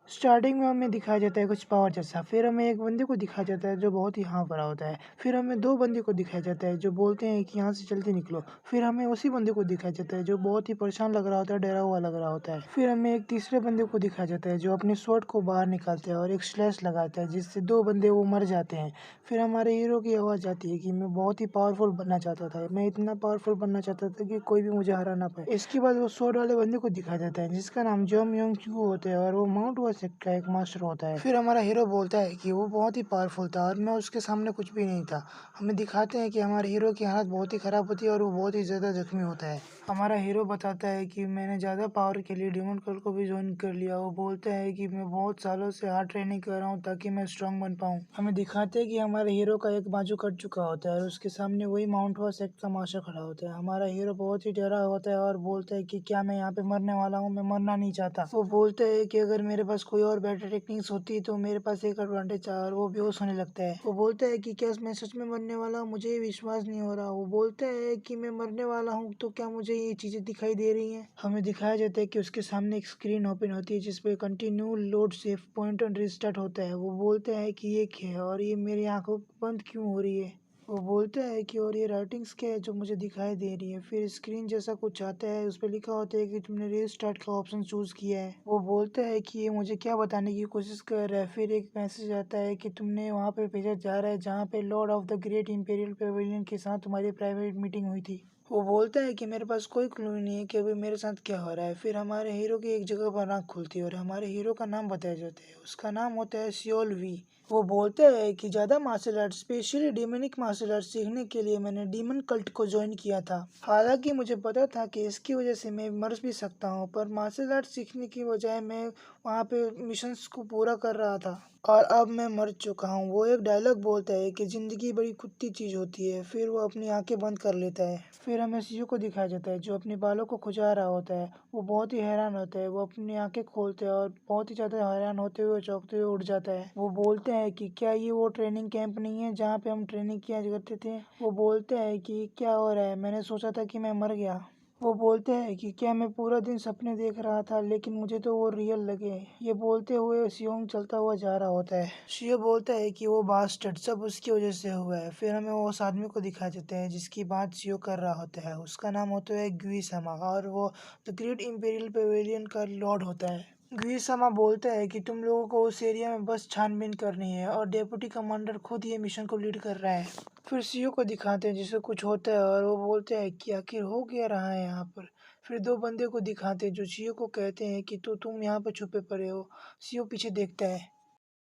Starting में हमें दिखाया जाता है कुछ पावर जैसा, फिर हमें एक बंदे को दिखाया जाता है जो बहुत ही हाँफ रहा होता है, फिर हमें दो बंदे को दिखाया जाता है जो बोलते हैं कि यहाँ से जल्दी निकलो, फिर हमें उसी बंदे को दिखाया जाता है जो बहुत ही परेशान लग रहा होता है, डरा हुआ लग रहा होता है, फिर हमें एक तीसरे बंदे को दिखाया जाता है जो अपने स्वॉर्ड को बाहर निकालता है और एक स्लैश लगाता है जिससे दो बंदे वो मर जाते हैं। फिर हमारे हीरो की आवाज़ आती है कि मैं बहुत ही पावरफुल बनना चाहता था, मैं इतना पावरफुल बनना चाहता था कि कोई भी मुझे हरा ना पाए। इसके बाद वो स्वॉर्ड वाले बंदे को दिखाया जाता है जिसका नाम जोम योंग चू होता है और वो माउंट वॉशेक का एक मास्टर होता है। फिर हमारा हीरो बोलता है कि वो बहुत ही पावरफुल था और मैं उसके सामने कुछ भी नहीं था। हमें दिखाते हैं कि हमारे हीरो की हालत बहुत ही खराब होती है और वो बहुत ही ज़्यादा जख्मी होता है। हमारा हीरो बताता है कि मैंने ज़्यादा पावर के लिए डेमन कल को भी ज्वाइन कर लिया। वो बोलता है कि मैं बहुत सालों से हार्ड ट्रेनिंग कर रहा हूँ ताकि मैं स्ट्रांग बन पाऊँ। हमें दिखाते हैं कि हमारे हीरो का एक बाजू कट चुका होता है और उसके सामने वही माउंट वॉशेक का मास्टर खड़ा होता है। हमारा हीरो बहुत ही डरा होता है और बोलता है कि क्या मैं यहाँ पे मरने वाला हूँ, मैं मरना नहीं चाहता। वो बोलता है कि अगर मेरे पास कोई और बेटर टेक्निक्स होती तो मेरे पास एक एडवांटेज था, और वो बेहोश होने लगता है। वो बोलता है कि क्या मैं सच में मरने वाला हूँ, मुझे विश्वास नहीं हो रहा। वो बोलता है कि मैं मरने वाला हूँ तो क्या मुझे ये चीजें दिखाई दे रही हैं। हमें दिखाया जाता है कि उसके सामने एक स्क्रीन ओपन होती है जिसपे कंटिन्यू लोड सेव पॉइंट और रिस्टार्ट होता है। वो बोलता है कि ये क्या है और ये मेरी आंखों बंद क्यों हो रही है। वो बोलता है कि और ये राइटिंग्स क्या है जो मुझे दिखाई दे रही है। फिर स्क्रीन जैसा कुछ आता है, उस पर लिखा होता है कि तुमने रीस्टार्ट का ऑप्शन चूज किया है। वो बोलता है कि ये मुझे क्या बताने की कोशिश कर रहा है। फिर एक मैसेज आता है कि तुमने वहाँ पे भेजा जा रहा है जहाँ पे Lord of the great imperial Pavilion के साथ तुम्हारी प्राइवेट मीटिंग हुई थी। वो बोलता है कि मेरे पास कोई क्लू नहीं है कि अभी मेरे साथ क्या हो रहा है। फिर हमारे हीरो की एक जगह पर आँख खुलती है और हमारे हीरो का नाम बताया जाता है। उसका नाम होता है सियोल वी। वो बोलते हैं कि ज़्यादा martial art, specially demonic martial art सीखने के लिए मैंने डीमन कल्ट को ज्वाइन किया था। हालांकि मुझे पता था कि इसकी वजह से मैं मर भी सकता हूँ, पर मार्शल आर्ट सीखने की बजाय मैं वहाँ पे मिशंस को पूरा कर रहा था और अब मैं मर चुका हूँ। वो एक डायलॉग बोलता है कि ज़िंदगी बड़ी कुत्ती चीज़ होती है। फिर वो अपनी आंखें बंद कर लेता है। फिर हमें सीयू को दिखाया जाता है जो अपने बालों को खुजा रहा होता है। वो बहुत ही हैरान होता है। वो अपनी आंखें खोलते हैं और बहुत ही ज़्यादा हैरान होते हुए चौंकते हुए उठ जाता है। वो बोलते हैं कि क्या ये वो ट्रेनिंग कैंप नहीं है जहाँ पे हम ट्रेनिंग किया करते थे। वो बोलते हैं कि क्या हो रहा है, मैंने सोचा था कि मैं मर गया। वो बोलते हैं कि क्या मैं पूरा दिन सपने देख रहा था, लेकिन मुझे तो वो रियल लगे। ये बोलते हुए सियोंग चलता हुआ जा रहा होता है। शियो बोलता है कि वो बास्टर्ड सब उसकी वजह से हुआ है। फिर हमें वो उस आदमी को दिखा देते हैं जिसकी बात शियो कर रहा होता है। उसका नाम होता है ग्वी समा और वो द ग्रेट इंपेरियल पेविलियन का लॉर्ड होता है। ग्वी समा बोलता है कि तुम लोगों को उस एरिया में बस छानबीन करनी है और डेप्यूटी कमांडर खुद ये मिशन को लीड कर रहा है। फिर सीयू को दिखाते हैं जिसे कुछ होता है और वो बोलते हैं कि आखिर हो क्या रहा है यहाँ पर। फिर दो बंदे को दिखाते हैं जो सीयू को कहते हैं कि तुम यहाँ पर छुपे पड़े हो। सीयू पीछे देखता है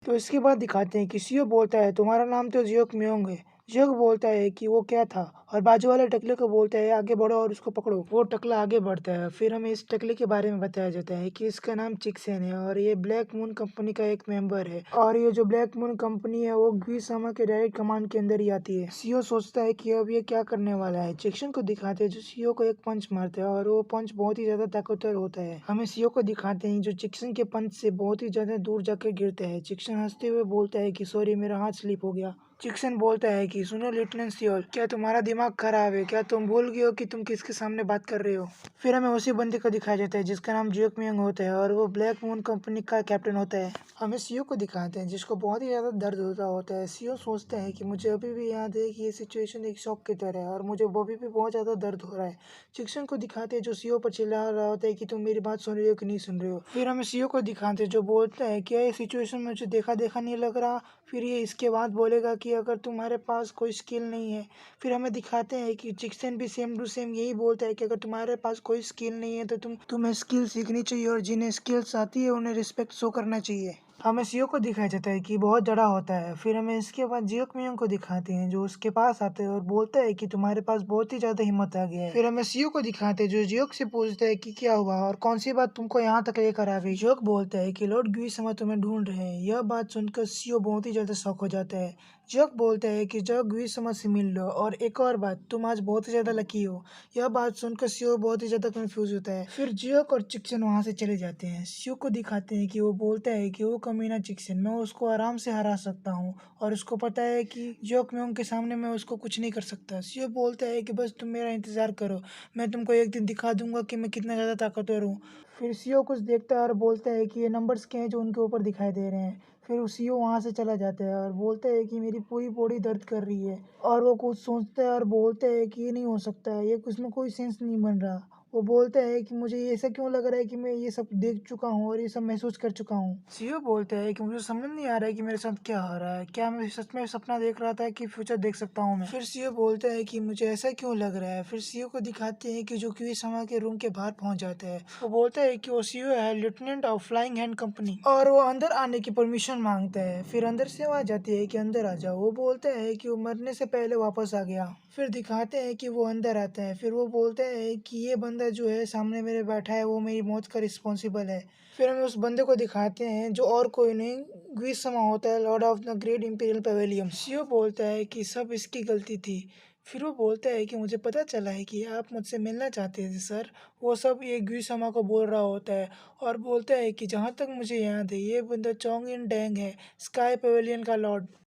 तो इसके बाद दिखाते हैं कि सीओ बोलता है तुम्हारा नाम तो जियोक म्योंग है। जियोक बोलता है कि वो क्या था और बाजू वाले टकले को बोलता है आगे बढ़ो और उसको पकड़ो। वो टकला आगे बढ़ता है। फिर हमें इस टकले के बारे में बताया जाता है कि इसका नाम चिक्सेन है और ये ब्लैक मून कंपनी का एक मेंबर है और ये जो ब्लैक मून कंपनी है वो ग्विसामा के डायरेक्ट कमांड के अंदर ही आती है। सीओ सोचता है कि अब ये क्या करने वाला है। चिक्सेन को दिखाते हैं जो सीओ को एक पंच मारता है और वो पंच बहुत ही ज्यादा ताकतवर होता है। हमें सीओ को दिखाते हैं जो चिक्सेन के पंच से बहुत ही ज्यादा दूर जाकर गिरता है। चिक्सेन हंसते हुए बोलता है कि सॉरी मेरा हाथ स्लिप हो गया। चिक्सेन बोलता है कि सुनो लेफ्टिनेंट सियोल, क्या तुम्हारा दिमाग खराब है? क्या तुम भूल गए हो कि तुम किसके सामने बात कर रहे हो? फिर हमें उसी बंदे को दिखाया जाता है जिसका नाम जियोक मियोंग होता है और वो ब्लैक मून कंपनी का कैप्टन होता है। हमें सीओ को दिखाते हैं जिसको बहुत ही ज्यादा दर्द होता होता है। सीओ सोचता है कि मुझे अभी भी याद है कि ये सिचुएशन एक शॉक की तरह है और मुझे अभी भी बहुत ज्यादा दर्द हो रहा है। चिक्सेन को दिखाते हैं जो सीओ पर चिल्ला रहा होता है कि तुम मेरी बात सुन रहे हो कि नहीं सुन रहे हो। फिर हमें सीओ को दिखाते हैं जो बोलता है क्या ये सिचुएशन मुझे देखा देखा नहीं लग रहा। फिर ये इसके बाद बोलेगा कि अगर तुम्हारे पास कोई स्किल नहीं है। फिर हमें दिखाते हैं कि चिक्सेन भी सेम टू सेम यही बोलता है कि अगर तुम्हारे पास कोई स्किल नहीं है तो तुम्हें स्किल सीखनी चाहिए और जिन्हें स्किल्स आती है उन्हें रिस्पेक्ट शो करना चाहिए। हमें सीओ को दिखाया जाता है कि बहुत जड़ा होता है। फिर हमें इसके बाद जियोक मियोंग को दिखाते हैं जो उसके पास आते हैं और बोलता है कि तुम्हारे पास बहुत ही ज्यादा हिम्मत आ गया है। फिर हमें सीओ को दिखाते हैं जो जियोक से पूछता है कि क्या हुआ और कौन सी बात तुमको यहाँ तक लेकर आ गई। जियोक बोलता है कि लॉर्ड ग्वी समय तुम्हें ढूंढ रहे हैं। यह बात सुनकर सीओ बहुत ही ज्यादा शॉक हो जाता है। जियोक बोलता है कि जाओ ग्वी समय से मिल लो और एक और बात, तुम आज बहुत ही ज्यादा लकी हो। यह बात सुनकर सीओ बहुत ही ज्यादा कंफ्यूज होता है। फिर जियोक और चिक्सन वहां से चले जाते हैं। सीओ को दिखाते हैं कि वो बोलता है कि वो कमीना चिक्सन, मैं उसको आराम से हरा सकता हूँ और उसको पता है कि जोंकम्योंग के सामने मैं उसको कुछ नहीं कर सकता। सियो बोलता है कि बस तुम मेरा इंतज़ार करो, मैं तुमको एक दिन दिखा दूँगा कि मैं कितना ज़्यादा ताकतवर हूँ। फिर सियो कुछ देखता है और बोलता है कि ये नंबर्स क्या हैं जो उनके ऊपर दिखाई दे रहे हैं। फिर वो सीईओ वहाँ से चला जाता है और बोलता है कि मेरी पूरी बॉडी दर्द कर रही है और वो कुछ सोचता है और बोलता है कि ये नहीं हो सकता है, ये इसमें कोई सेंस नहीं बन रहा। वो बोलता है कि मुझे ये ऐसा क्यों लग रहा है कि मैं ये सब देख चुका हूँ और ये सब महसूस कर चुका हूँ। सीईओ बोलता है कि मुझे समझ नहीं आ रहा है कि मेरे साथ क्या हो रहा है, क्या मैं सच में सपना देख रहा था कि फ्यूचर देख सकता हूँ मैं। फिर सीईओ बोलता है कि मुझे ऐसा क्यों लग रहा है। फिर सीईओ को दिखाते हैं कि जो क्यूई समा के रूम के बाहर पहुंच जाता है। वो बोलता है कि वो सीईओ है lieutenant of flying hand company और वो अंदर आने की परमिशन मांगता है। फिर अंदर से आवाज आती है कि अंदर आ जाओ। वो बोलता है कि वो मरने से पहले वापस आ गया। फिर दिखाते हैं कि वो अंदर आता है। फिर वो बोलता है कि ये बंदा जो है सामने मेरे बैठा है वो मेरी मौत का रिस्पॉन्सिबल है। फिर हमें उस बंदे को दिखाते हैं जो और कोई नहीं ग्विसमा होता है, lord of the great imperial pavilion. CO बोलता है कि सब इसकी गलती थी। फिर वो बोलता है कि मुझे पता चला है कि आप मुझसे मिलना चाहते थे सर। वो सब ये ग्विसमा को बोल रहा होता है और बोलता है कि जहाँ तक मुझे याद है ये बंदा चोंग इन डेंग है, स्काई पेवेलियन का लॉर्ड।